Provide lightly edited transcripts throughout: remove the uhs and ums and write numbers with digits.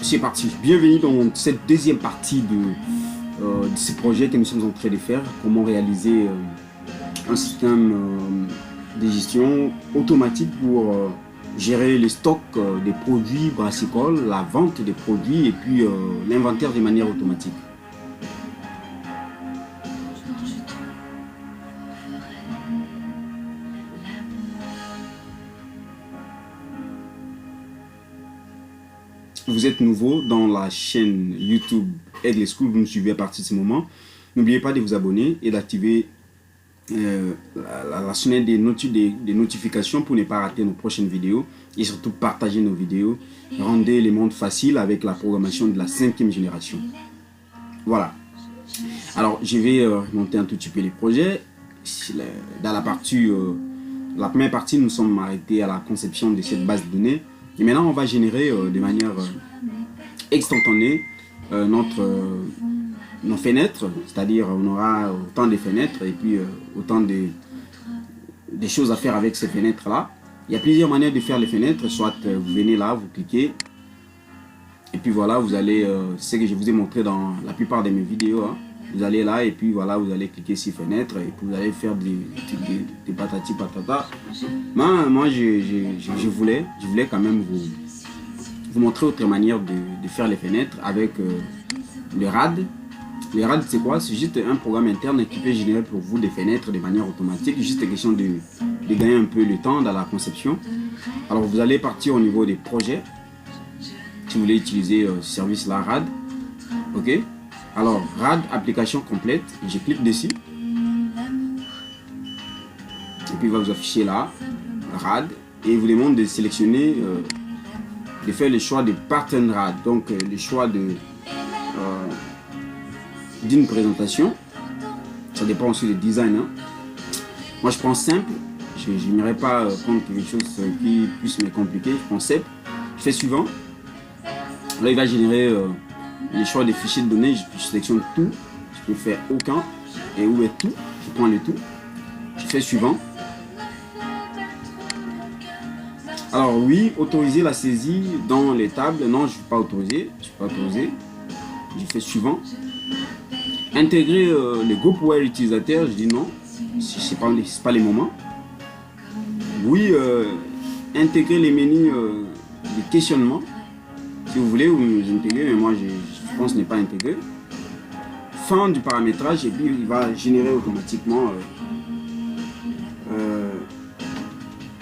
C'est parti. Bienvenue dans cette deuxième partie de ce projet que nous sommes en train de faire. Comment réaliser un système de gestion automatique pour gérer les stocks des produits brassicoles, la vente des produits et puis l'inventaire de manière automatique. Vous êtes nouveau dans la chaîne YouTube Aigle School, vous nous suivez à partir de ce moment. N'oubliez pas de vous abonner et d'activer la sonnette des notifications pour ne pas rater nos prochaines vidéos et surtout partager nos vidéos. Rendez les mondes faciles avec la programmation de la 5e génération. Voilà. Alors, je vais monter un tout petit peu les projets. Dans la première partie, nous sommes arrêtés à la conception de cette base de données. Et maintenant, on va générer de manière instantanée nos fenêtres, c'est-à-dire on aura autant de fenêtres et puis autant de choses à faire avec ces fenêtres-là. Il y a plusieurs manières de faire les fenêtres, soit vous venez là, vous cliquez, et puis voilà, vous allez, c'est ce que je vous ai montré dans la plupart de mes vidéos, hein. Vous allez là et puis voilà, vous allez cliquer sur fenêtre et puis vous allez faire des patati patata. Moi je voulais quand même vous montrer autre manière de faire les fenêtres avec le RAD. Le RAD c'est quoi? C'est juste un programme interne qui peut générer pour vous des fenêtres de manière automatique. Juste question de gagner un peu le temps dans la conception. Alors vous allez partir au niveau des projets. Si vous voulez utiliser ce service là RAD, ok. Alors, RAD, application complète, je clique dessus. Et puis il va vous afficher là, RAD, et il vous demande de sélectionner, de faire le choix de pattern RAD, donc le choix d'une présentation. Ça dépend aussi du design. Hein. Moi je prends simple, je n'irai pas prendre quelque chose qui puisse me compliquer, je prends simple, je fais suivant. Là il va générer les choix des fichiers de données, je sélectionne tout, je peux faire aucun, et où est tout, je prends le tout, je fais suivant. Alors oui, autoriser la saisie dans les tables, non je ne suis pas autorisé, je fais suivant. Intégrer le groupe web utilisateur, je dis non, ce n'est pas les moments. Oui, intégrer les menus de questionnement, si vous voulez, vous intégrez, mais moi je pense n'est pas intégré. Fin du paramétrage et puis il va générer automatiquement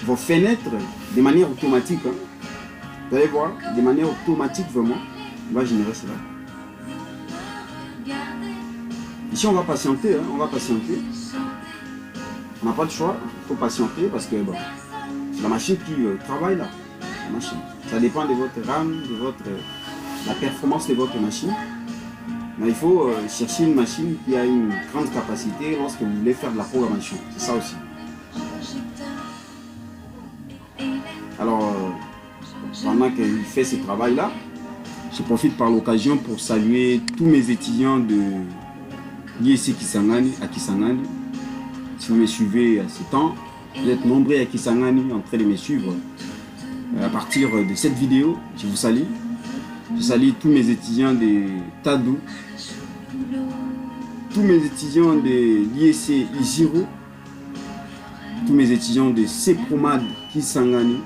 vos fenêtres de manière automatique. Hein. Vous allez voir, de manière automatique vraiment, il va générer cela. Ici on va patienter, hein, on va patienter. On n'a pas de choix, il faut patienter parce que bon, c'est la machine qui travaille là. La machine. Ça dépend de votre RAM, de la performance de votre machine. Mais il faut chercher une machine qui a une grande capacité lorsque vous voulez faire de la programmation. C'est ça aussi. Alors, pendant qu'il fait ce travail-là, je profite par l'occasion pour saluer tous mes étudiants de l'IEC Kisangani à Kisangani. Si vous me suivez à ce temps, vous êtes nombreux à Kisangani en train de me suivre. À partir de cette vidéo, je vous salue. Je salue tous mes étudiants de Tadou, tous mes étudiants de l'IEC Iziro, tous mes étudiants de Sepromad Kisangani,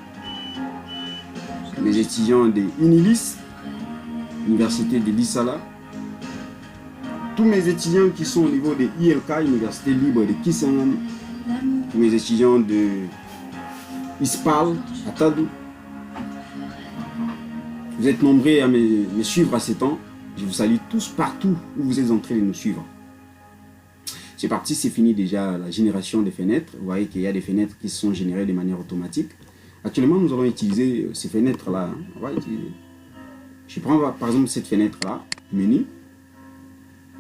mes étudiants de Unilis, Université de Lissala, tous mes étudiants qui sont au niveau de ILK, Université libre de Kisangani, tous mes étudiants de ISPAL à Tadou. Vous êtes nombreux à me suivre à ce temps. Je vous salue tous partout où vous êtes en train de nous suivre. C'est parti, c'est fini déjà la génération des fenêtres. Vous voyez qu'il y a des fenêtres qui sont générées de manière automatique. Actuellement, nous allons utiliser ces fenêtres-là. On va utiliser. Je prends par exemple cette fenêtre-là, menu.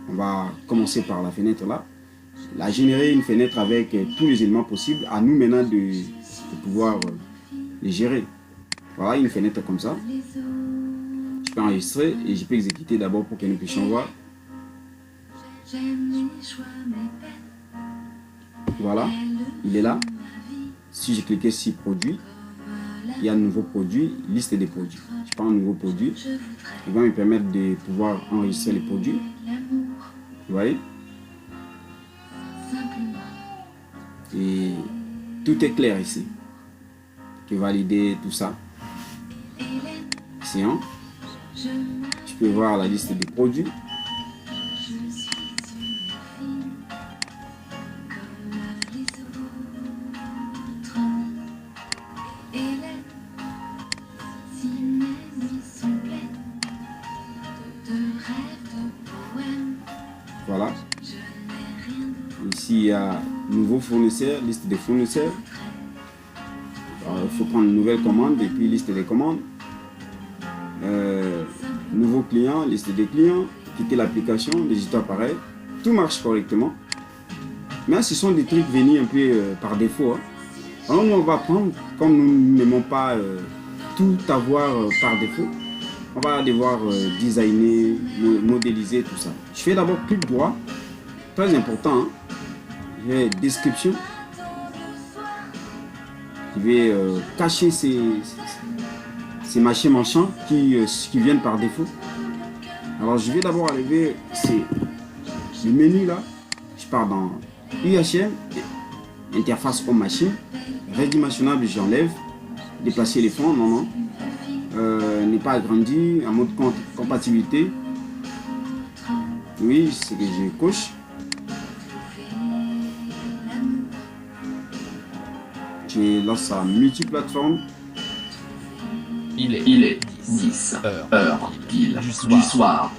On va commencer par la fenêtre-là. La générer une fenêtre avec tous les éléments possibles. À nous maintenant de pouvoir les gérer. Voilà une fenêtre comme ça. Je peux enregistrer et je peux exécuter d'abord pour que nous puissions voir. Voilà, il est là. Si je cliquais sur produit, il y a un nouveau produit, liste des produits. Je prends un nouveau produit, il va me permettre de pouvoir enregistrer les produits. Vous voyez? Et tout est clair ici. Tu vas valider tout ça. Sinon, tu peux voir la liste des produits. Voilà. Ici, il y a nouveau fournisseur, liste des fournisseurs. Il faut prendre une nouvelle commande et puis liste des commandes. Nouveau client, liste des clients. Quitter l'application, les histoires pareilles. Tout marche correctement. Mais ce sont des trucs venus un peu par défaut. Hein. Alors nous, on va prendre, comme nous n'aimons pas tout avoir par défaut, on va devoir designer, modéliser tout ça. Je fais d'abord clic droit, très important. Hein. Je vais description. Je vais cacher ces machins manchants qui viennent par défaut. Alors je vais d'abord enlever le menu là. Je pars dans UHM, interface home machine, redimensionnable, j'enlève, déplacer les fonds, non. N'est pas agrandi, en mode compatibilité. Oui, c'est que je coche. Je lance à multiplateforme. Il est 10 heures pile du soir.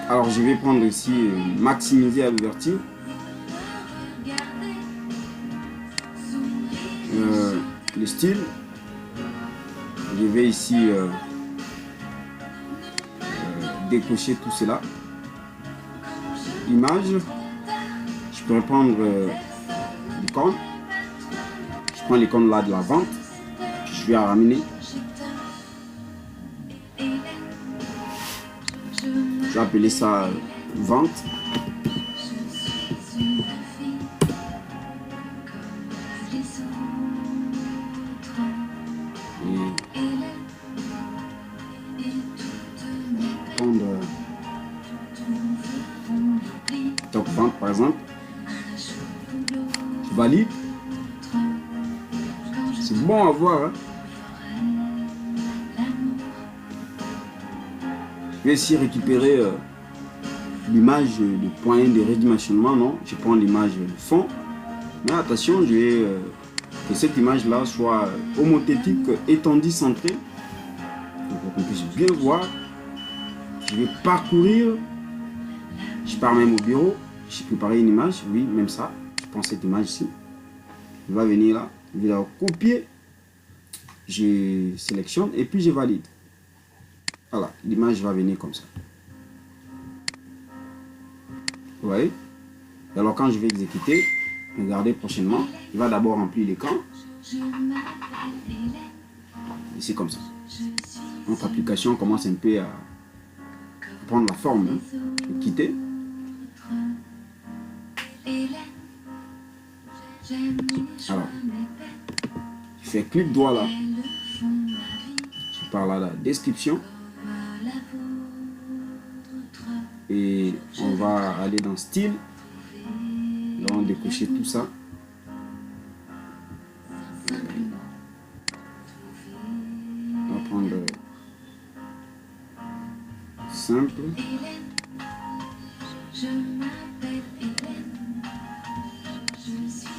Alors je vais prendre ici maximiser à l'ouverture. Le style. Je vais ici décocher tout cela. Image. Je peux prendre l'icône. Je prends l'icône là de la vente. Je vais ramener. Je vais appeler ça vente. Prendre top vente par exemple. Je valide. C'est bon à voir. Hein? Je vais ici récupérer l'image, le point de redimensionnement. Non, je prends l'image fond. Mais attention, je vais que cette image là soit homothétique, étendue, centrée. Pour qu'on puisse bien voir. Je vais parcourir. Je pars même au bureau. J'ai préparé une image. Oui, même ça. Je prends cette image ici. Je vais venir là. Je vais la copier. Je sélectionne et puis je valide. Voilà, l'image va venir comme ça. Vous voyez? Et alors quand je vais exécuter, regardez prochainement, il va d'abord remplir l'écran. Et c'est comme ça. Notre application commence un peu à prendre la forme. Hein. Je vais quitter. Alors, je fais clic droit là. Je pars là, la description. Et on va aller dans style. Là, on décocher tout ça. On va prendre simple.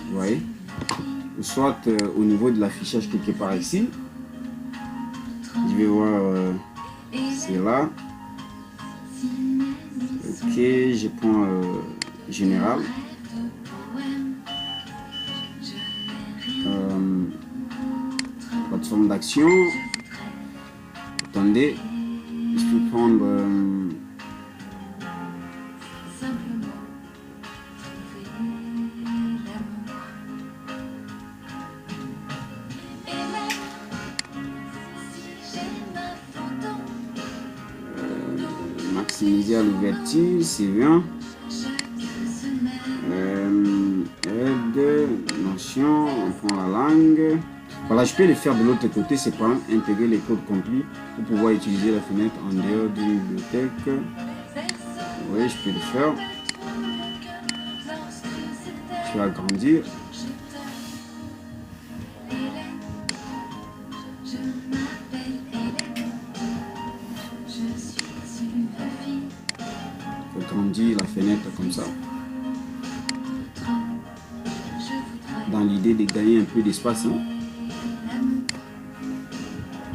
Vous voyez? Ou soit au niveau de l'affichage quelque part ici. Je vais voir c'est là. Ok, je prends général. Plateforme d'action. Attendez, je peux prendre maximiser à l'ouverture, c'est bien. Aide, notion, on prend la langue. Voilà, je peux le faire de l'autre côté, c'est pas intégrer les codes compris pour pouvoir utiliser la fenêtre en dehors de la bibliothèque. Oui, je peux le faire. Je vais agrandir. Je grandis la fenêtre comme ça. Dans l'idée de gagner un peu d'espace. Hein.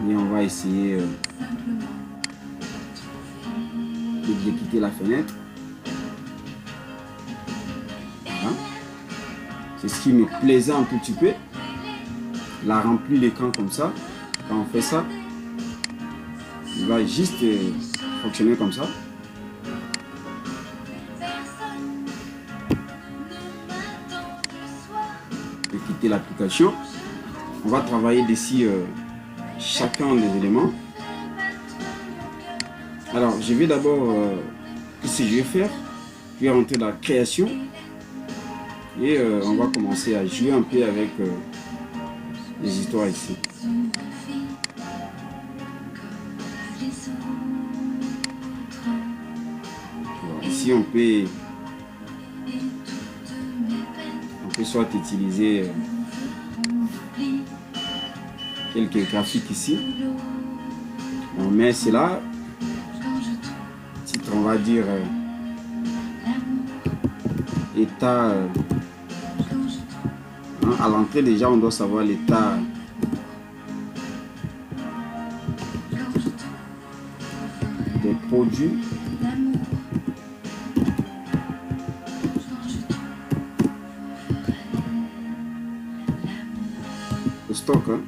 Et on va essayer d'exécuter la fenêtre. Voilà. C'est ce qui me plaisait un tout petit peu. La remplir l'écran comme ça. Quand on fait ça, il va juste fonctionner comme ça. Je vais quitter l'application. On va travailler d'ici chacun des éléments. Alors, je vais d'abord, qu'est-ce que je vais faire? Je vais rentrer dans la création et on va commencer à jouer un peu avec les histoires ici. Alors, ici, on peut soit utiliser quelques graphiques ici. On met cela. Titre, on va dire état. À l'entrée déjà, on doit savoir l'état des produits. Le stock. Hein.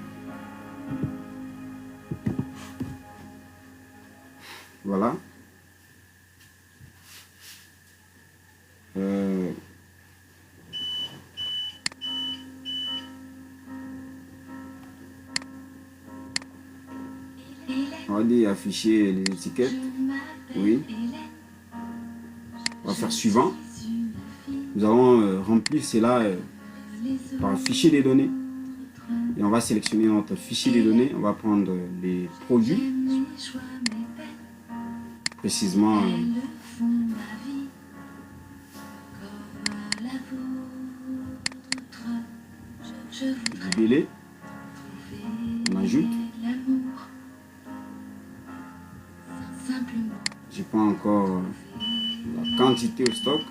Voilà. On va dire afficher les étiquettes. Oui. On va faire suivant. Nous allons remplir cela par fichier des données. Et on va sélectionner notre fichier des données. On va prendre les produits. Précisément. Du délai. On ajoute. Je prends encore la quantité au stock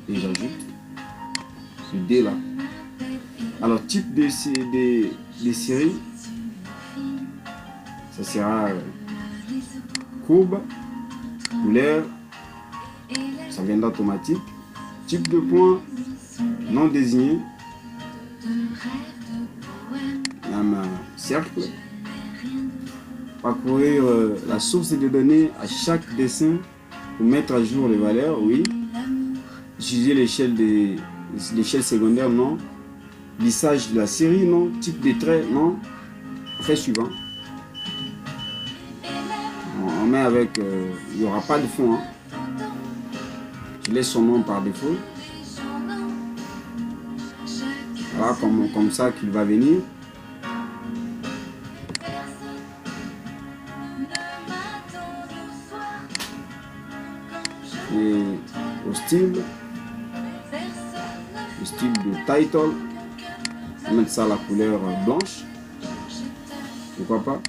et j'ajoute ce D là. Alors type de série, ça sera courbe, couleur, ça viendra automatique. Type de point non désigné, un cercle. Parcourir la source de données à chaque dessin pour mettre à jour les valeurs, oui. Utiliser l'échelle secondaire, non. Lissage de la série, non. Type de trait, non. Trait suivant. On met avec, il n'y aura pas de fond. Hein. Je laisse son nom par défaut. Voilà, comme ça qu'il va venir. Et au style, le style de title, on va mettre ça à la couleur blanche, pourquoi pas.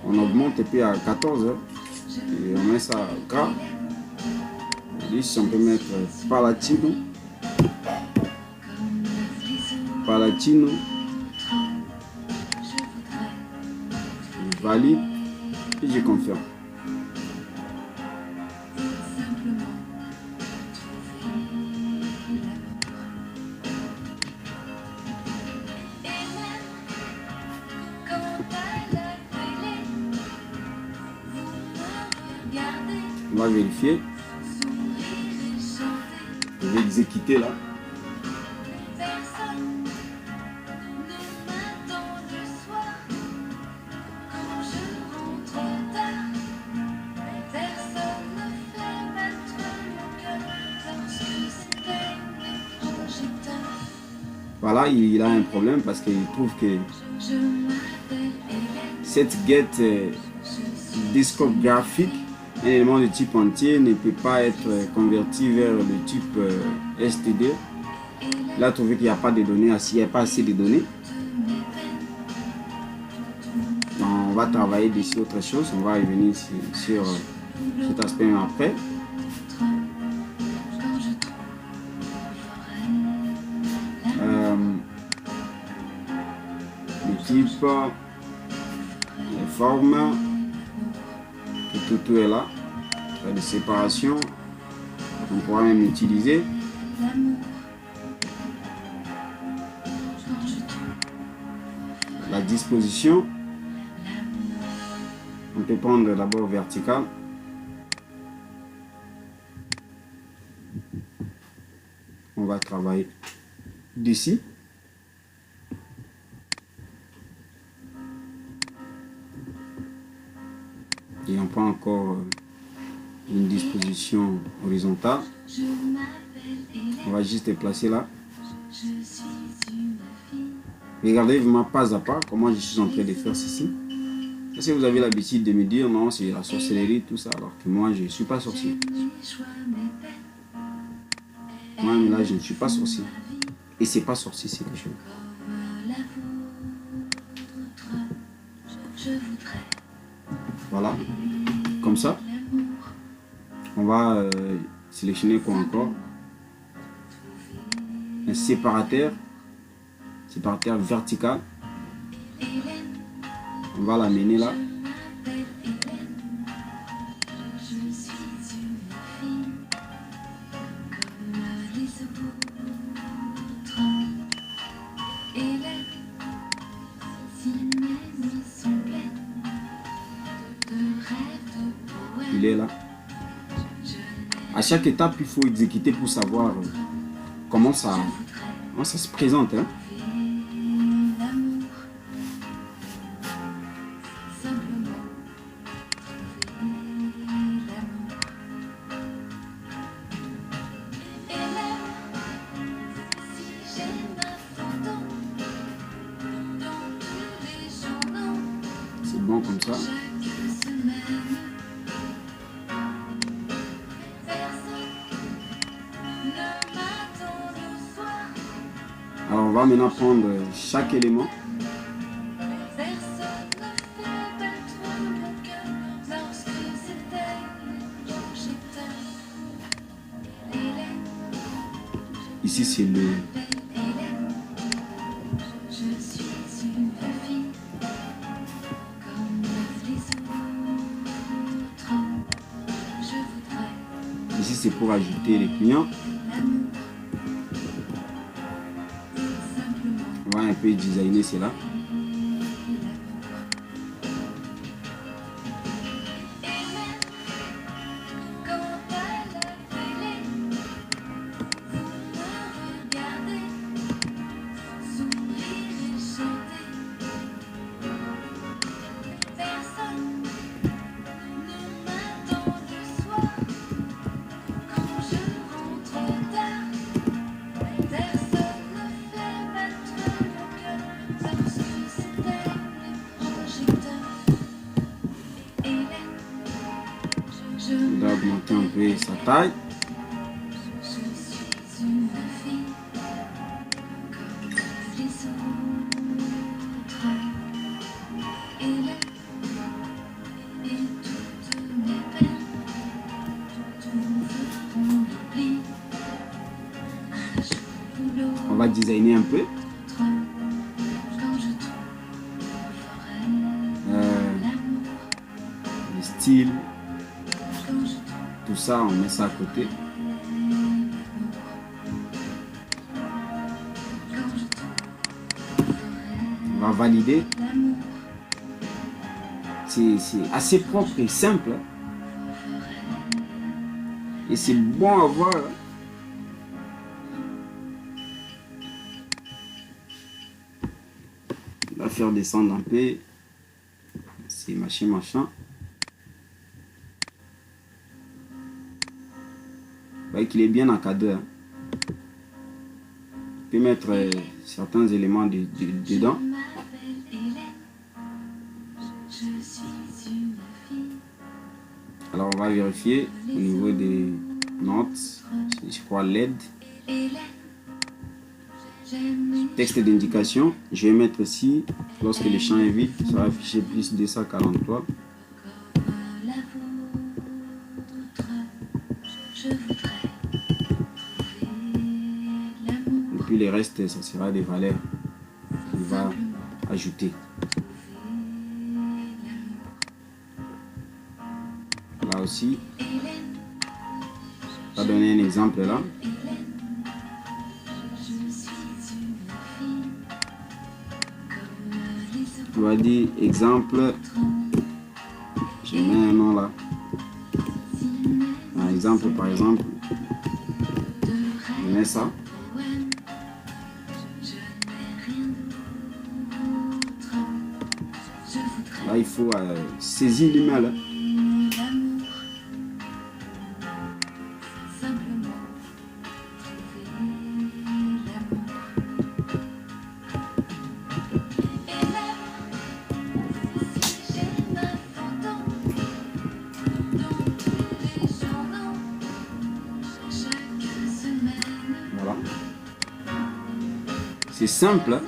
On augmente et puis à 14 et on met ça gras. Ici on peut mettre Palatino, je valide et je confirme. On va vérifier. Je vais exécuter là. Voilà. Voilà, il a un problème parce qu'il trouve que cette guette discographique, un élément de type entier, ne peut pas être converti vers le type STD. Il a trouvé qu'il n'y a pas de données, il n'y a pas assez de données. Donc, on va travailler dessus autre chose, on va revenir sur cet aspect après. Les types, les formes, tout est là. De séparation, on pourra même utiliser. La disposition, on peut prendre d'abord vertical. On va travailler d'ici. Et on prend encore une disposition horizontale. On va juste placer là. Regardez vraiment pas à pas comment je suis en train de faire ceci. Parce que vous avez l'habitude de me dire non, c'est la sorcellerie, tout ça, alors que moi je ne suis pas sorcier. Moi mais là je ne suis pas sorcier. Et c'est pas sorcier, c'est quelque chose. Voilà. Comme ça. On va sélectionner quoi encore? Un séparateur vertical. On va l'amener là. Il est là. À chaque étape, il faut exécuter pour savoir comment ça se présente. Hein. C'est bon comme ça. Alors on va maintenant prendre chaque élément. Ici c'est le... Ici c'est pour ajouter les clients. On va un peu designer cela. On va augmenter un peu sa taille. On va designer un peu. Le style. Tout ça, on met ça à côté. On va valider. C'est assez propre et simple. Et c'est bon à voir. On va faire descendre un peu. C'est machin. Vous voyez qu'il est bien encadré. Hein. On peut mettre certains éléments dedans. Alors on va vérifier au niveau des notes, je crois LED. Texte d'indication, je vais mettre ici, lorsque le champ est vide, ça va afficher plus 243. Et puis le reste, ça sera des valeurs qu'il va ajouter. Là aussi, on va donner un exemple là. On va dire exemple, je mets un nom là. Un exemple par exemple, je mets ça. Là il faut saisir l'email. Voilà. C'est simple.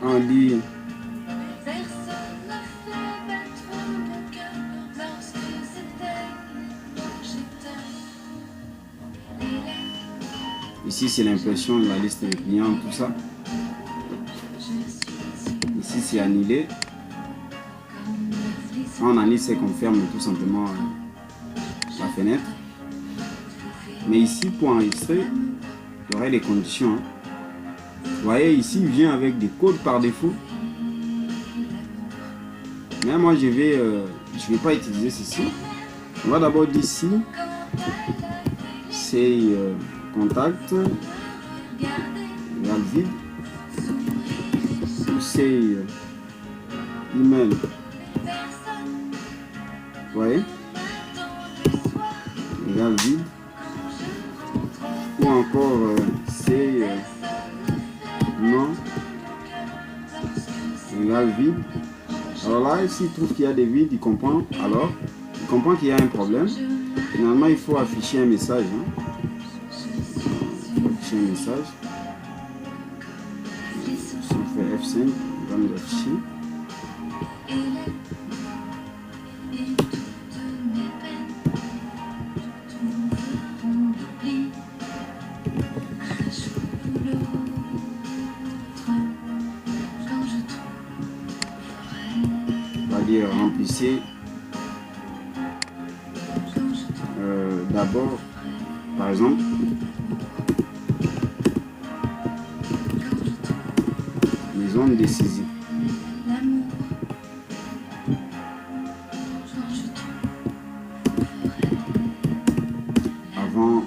On dit ici c'est l'impression de la liste des clients, tout ça. Ici c'est annulé. Quand on annule, c'est qu'on ferme tout simplement la fenêtre. Mais ici pour enregistrer, il y aurait les conditions. Hein. Vous voyez ici il vient avec des codes par défaut. Mais moi je vais pas utiliser ceci. On va d'abord dire ici c'est contact égal vide, c'est email. Vous voyez, égal vide, ou encore c'est non égal vide. Alors là, ici, il trouve qu'il y a des vides, il comprend. Alors, il comprend qu'il y a un problème. Finalement, il faut afficher un message. Hein. Il faut afficher un message. Si on fait F5, on va nous afficher. Remplissez d'abord, par exemple, les zones de saisie. Avant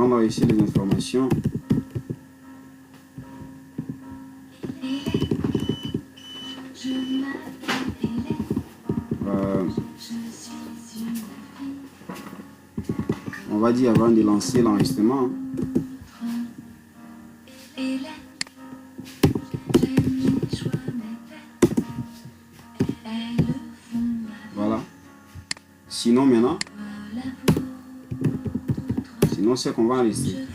d'enregistrer les informations, on va dire avant de lancer l'enregistrement. Voilà. Sinon maintenant, c'est qu'on va enregistrer.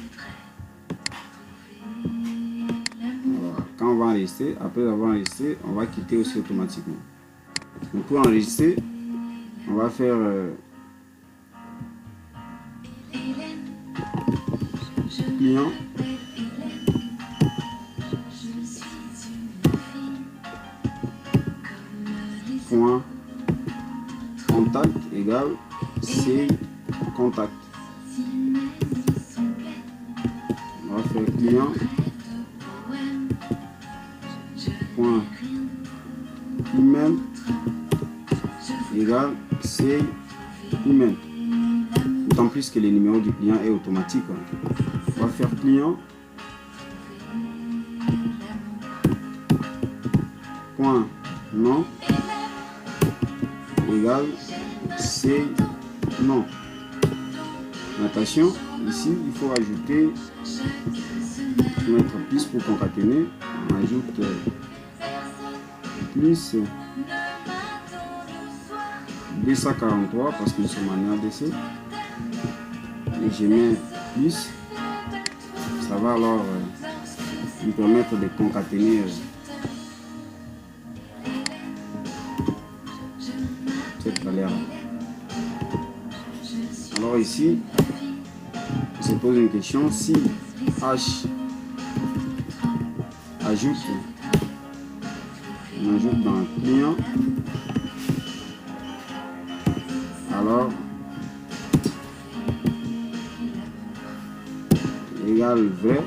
Alors, quand on va enregistrer, après avoir enregistré, on va quitter aussi automatiquement. Donc pour enregistrer, on va faire client point contact égale c'est contact. On va faire client point email égale c'est email. d'autant plus que le numéro du client est automatique. On va faire client point nom égal c'est nom. Attention, ici il faut ajouter, mettre plus pour concaténer. On ajoute plus 243 parce que nous sommes en RDC. Et je mets plus. Ça va alors nous permettre de concaténer cette valeur. Alors ici, on se pose une question. Si H ajoute, on ajoute dans le client, alors égal vrai,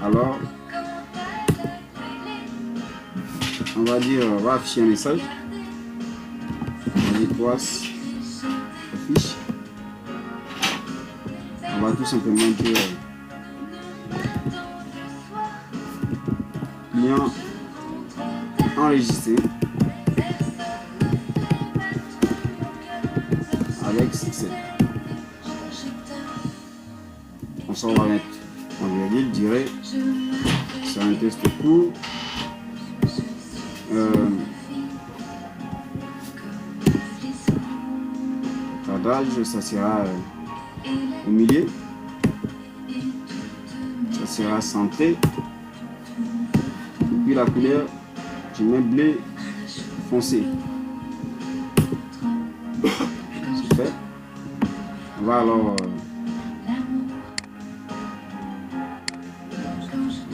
alors on va dire, on va afficher un message, on dit quoi affiche, on va tout simplement dire client enregistré avec succès. On s'en va mettre en virgule, dirait sur un test court. Cadrage, ça sera au milieu, ça sera santé, et puis la couleur, je mets bleu foncé. C'est fait. On va alors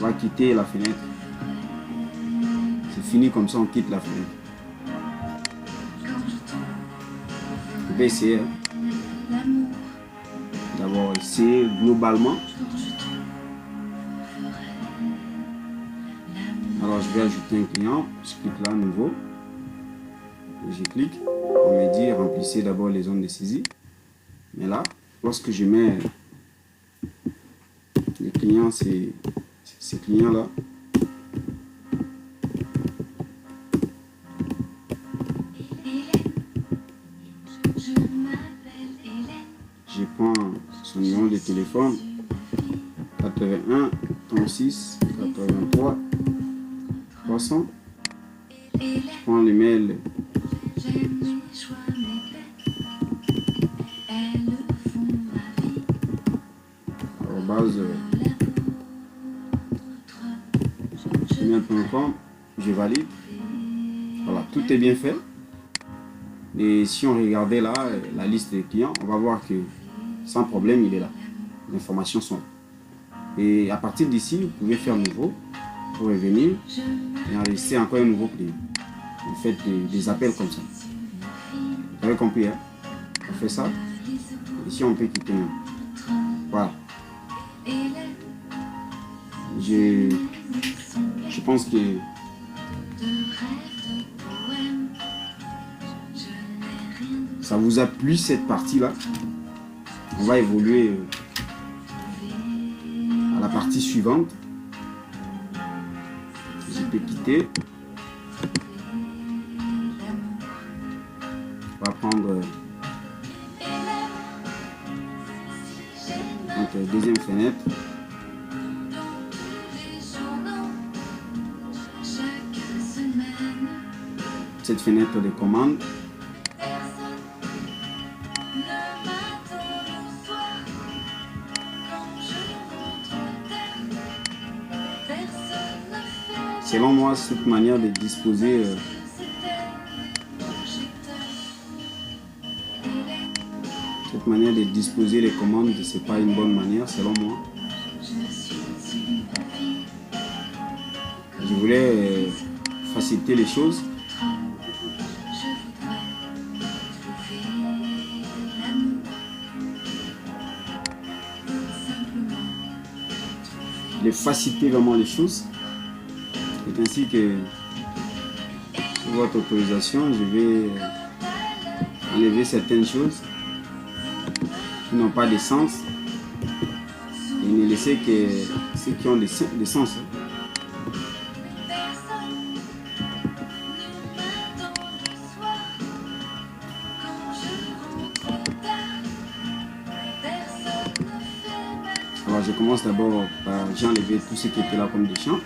on va quitter la fenêtre. C'est fini, comme ça on quitte la fenêtre. Je vais essayer d'abord essayer globalement. Alors je vais ajouter un client, je clique là nouveau, je clique, on me dit remplissez d'abord les zones de saisie. Mais là, lorsque je mets les clients, ces clients là, je prends son numéro de téléphone 81 36 83 300. Je prends les mails gmail.com, je valide. Voilà, tout est bien fait. Et si on regardait là la liste des clients, on va voir que sans problème il est là. Les informations sont là. Et à partir d'ici, vous pouvez faire nouveau pour revenir et enregistrer encore un nouveau client. Vous faites des appels comme ça. Vous avez compris, hein? On fait ça. Ici on peut quitter même. Voilà. Je pense que ça vous a plu cette partie-là. On va évoluer à la partie suivante. Je peux quitter. On va prendre donc, deuxième fenêtre. Cette fenêtre de commande. Selon moi, cette manière de disposer les commandes, c'est pas une bonne manière selon moi. Je voulais faciliter les choses. De faciliter vraiment les choses. C'est ainsi que, sous votre autorisation, je vais enlever certaines choses qui n'ont pas de sens et ne laisser que ceux qui ont des sens. Alors je commence d'abord par j'ai enlevé tout ce qui était là comme des champs.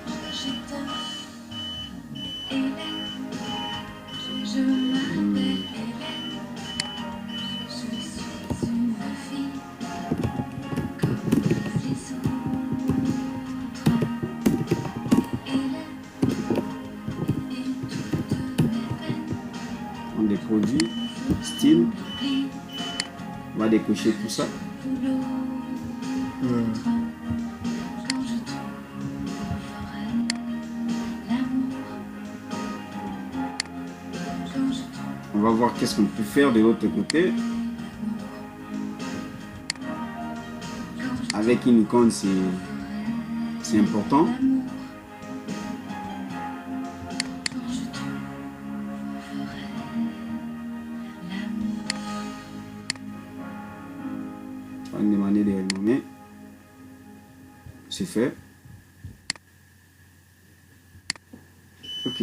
Des produits, style, on va décocher tout ça. On va voir qu'est-ce qu'on peut faire de l'autre côté. Avec une icône, c'est important. On va me demander de renommer. C'est fait. Ok.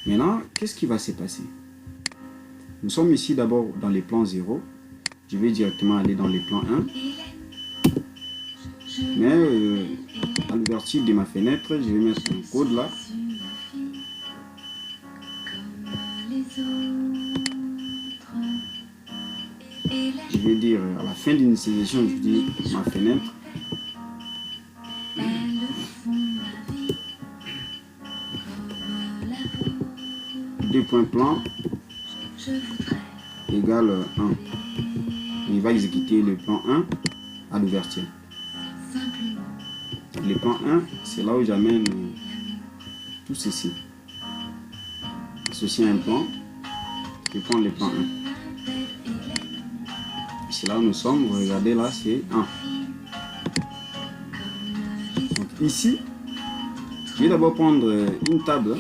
Maintenant, qu'est-ce qui va se passer? Nous sommes ici d'abord dans les plans 0. Je vais directement aller dans les plans 1. Mais à l'ouverture de ma fenêtre, je vais mettre un code là. Je vais dire à la fin d'initialisation, je dis ma fenêtre. Deux points plan égale 1. Il va exécuter le plan 1 à l'ouverture. Le plan 1, c'est là où j'amène tout ceci. Associé à un plan, je prends le plan 1. C'est là où nous sommes, vous regardez là, c'est 1. Donc ici, je vais d'abord prendre une table.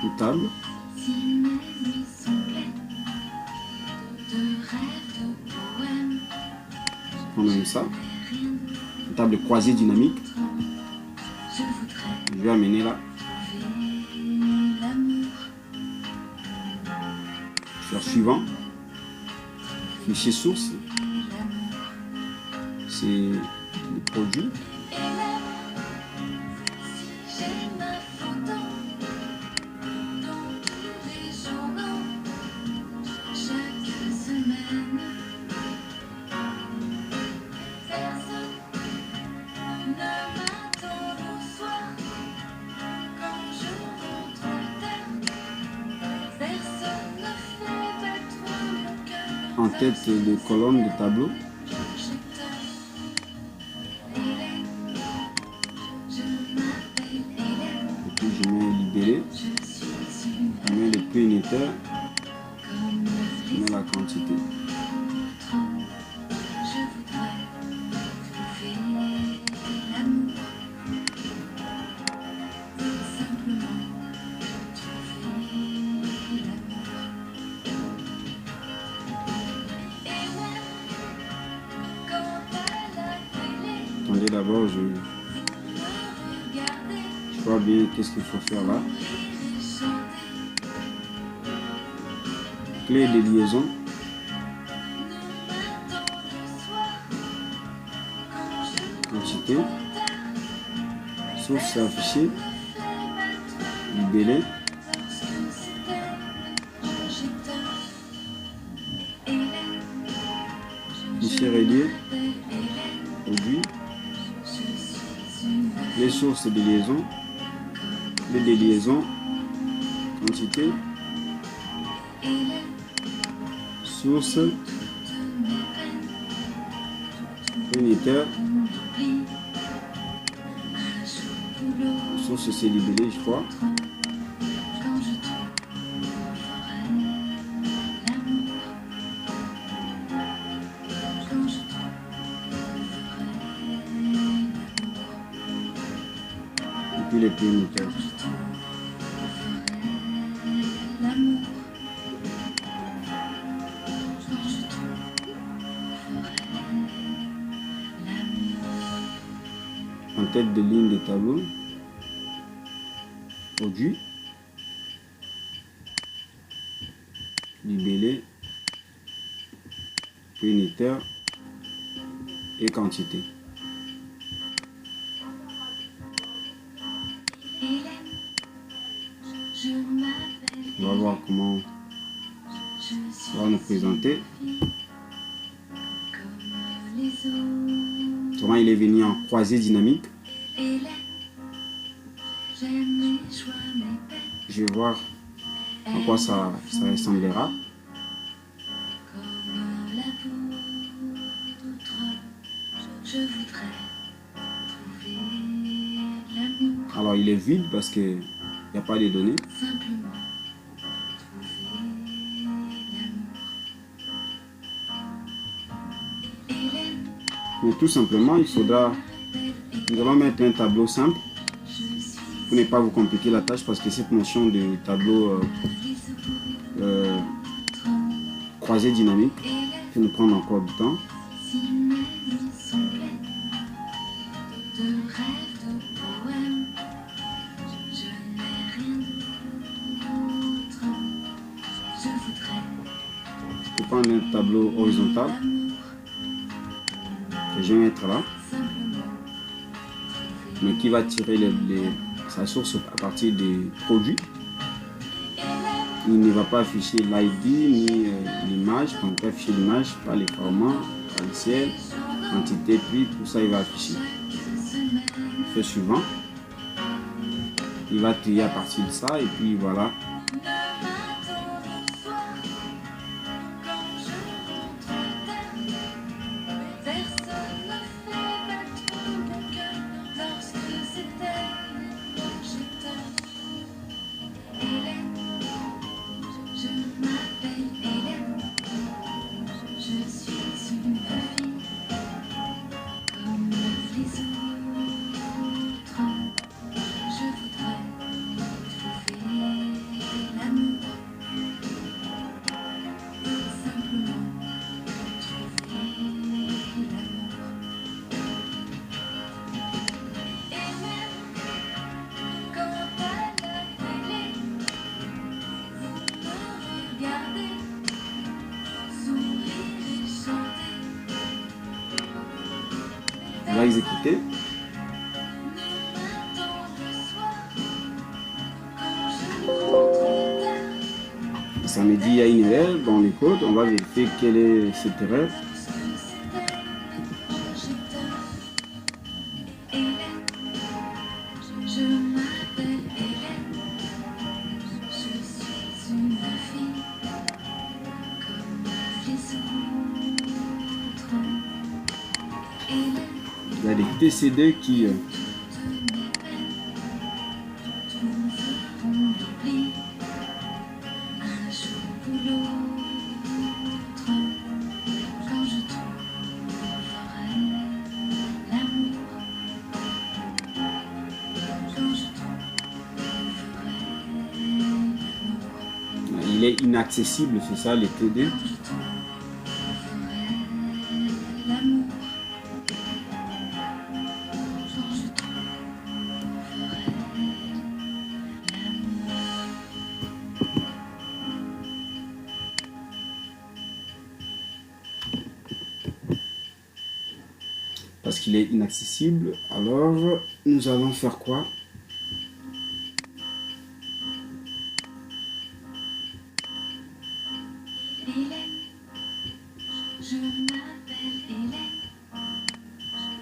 Une table. Comme ça, une table croisée dynamique. Je vais amener là. Faire suivant. Fichier source. C'est le produit. En tête de colonne de tableau. Et puis je mets libellé. Je mets le prix unitaire. Je mets la quantité. Attendez d'abord, je vois bien qu'est-ce qu'il faut faire là. Clé de liaison. Quantité. Source affichée. Libellé. Fichier relié. Produit. Les sources de liaison, les déliaisons, quantité, source, unitaire, source c'est libellé je crois. Puis les plus unitaires. en tête de ligne de tableau. Produit. Libellé. Unitaire. Et quantité. On va voir comment ça va nous présenter. Comment il est venu en croisée dynamique. Je vais voir à quoi ça ressemblera. Alors il est vide parce qu'il n'y a pas de données. Mais tout simplement, il faudra... Nous allons mettre un tableau simple pour ne pas vous compliquer la tâche parce que cette notion de tableau croisé dynamique peut nous prendre encore du temps. Je vais prendre un tableau horizontal que je vais mettre là, mais qui va tirer sa source à partir des produits. Il ne va pas afficher l'ID ni l'image. Quand on peut afficher l'image, pas les formats, pas le ciel, quantité, prix, tout ça il va afficher. Fait suivant, il va trier à partir de ça et puis voilà. On va exécuter. Ça me dit il y a une erreur dans le code. On va vérifier quelle est cette erreur. Il y a des TCD qui il est inaccessible, c'est ça les TD. Parce qu'il est inaccessible, alors nous allons faire quoi? Je m'appelle Hélène,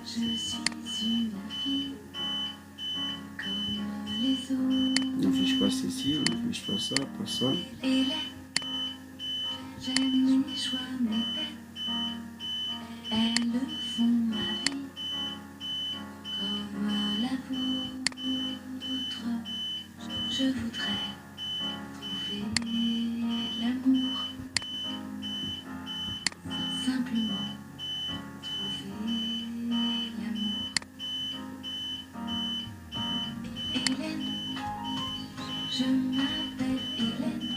je suis une fille comme les autres. On n'affiche pas ceci, on n'affiche pas ça, pas ça. Hélène, j'aime mes choix, mes peines, elles font ma vie comme la vôtre. Je voudrais trouver l'amour, simplement trouver l'amour. Hélène, je m'appelle Hélène,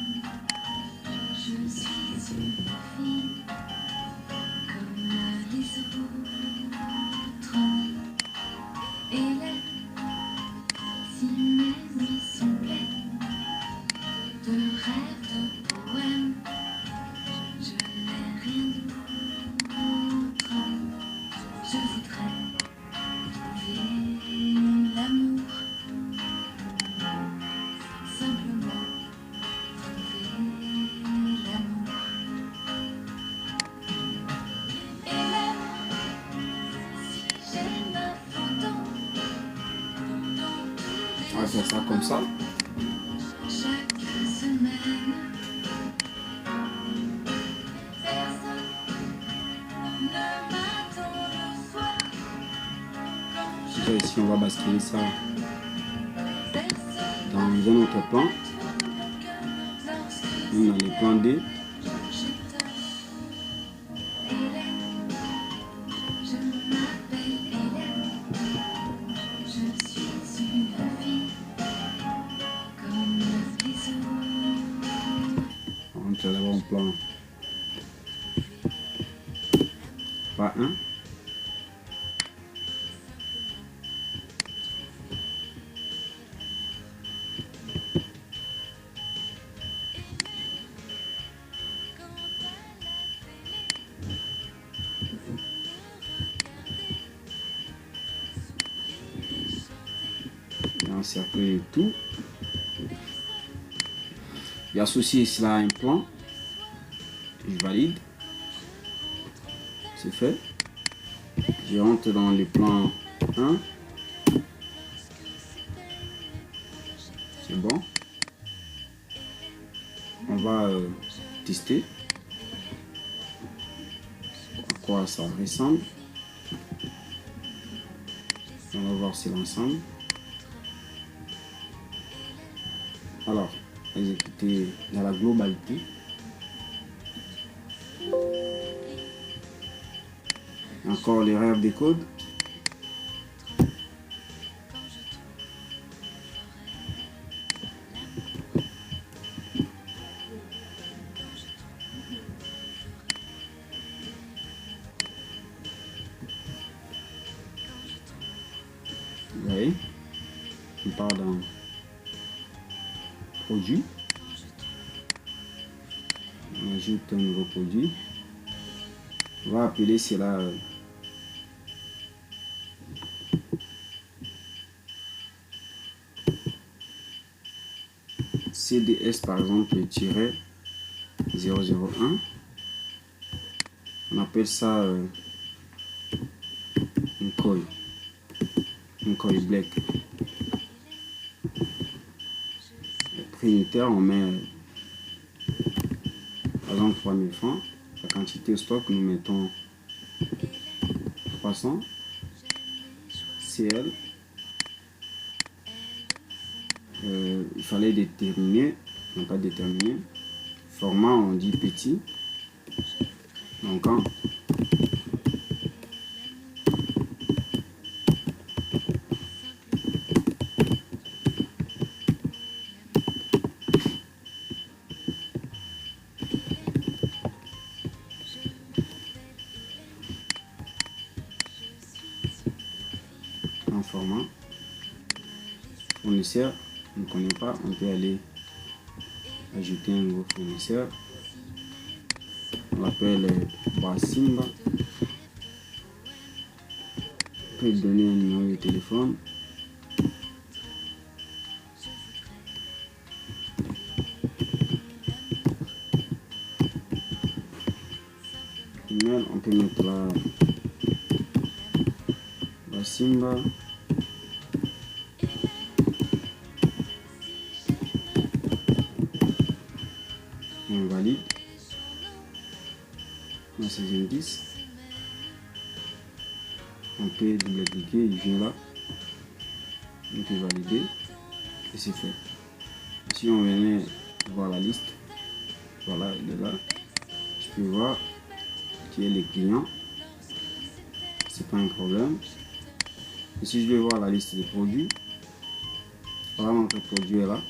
On va faire ça comme ça. Chaque semaine, personne ne m'attend le soir. Déjà ici, on va basculer ça Personne dans un autre plan, même dans les plans D. je t'aime. Hélène, je m'appelle Hélène. Je suis une fille comme les autres. On rentre d'abord en plan pas 1. Encercler le tout. J'associe cela à un plan. Je valide. C'est fait. Je rentre dans le plan 1. C'est bon. On va tester à quoi ça ressemble. On va voir si l'ensemble. Alors, exécuter dans la globalité. Encore l'erreur des codes. Vous voyez, on part dans produit. On ajoute un nouveau produit. On va appeler cela CDS par exemple -001. On appelle ça une coil black. Prix unitaire, on met par exemple 3000 francs. La quantité au stock, nous mettons 300 CL. Il fallait déterminer, non pas déterminer. Format, on dit petit. Donc en format fournisseur, on ne connaît pas, on peut aller ajouter un nouveau fournisseur. On l'appelle Basimba. On peut donner un numéro de téléphone. Email, on peut mettre là Basimba. On valide. On a 10. On peut double-cliquer, il vient là. On peut valider. Et c'est fait. Si on venait voir la liste, voilà, il est là. Je peux voir qui est les clients. C'est pas un problème. Et si je vais voir la liste des produits, voilà, notre produit est là.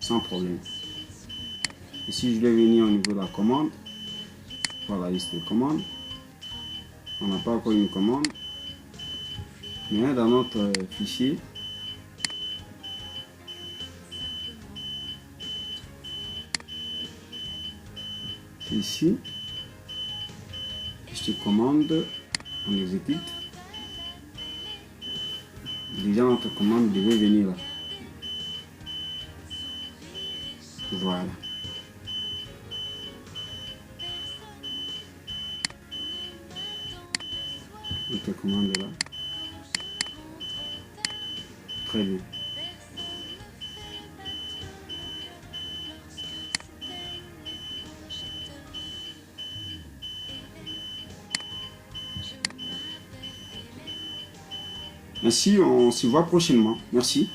Sans problème. Et si je vais venir au niveau de la commande, voilà la liste de commandes. On n'a pas encore une commande, mais dans notre fichier, ici, fichier commande, on exécute. Déjà notre commande devait venir là. Voilà. On te commande là. Très bien. Merci, on se voit prochainement. Merci.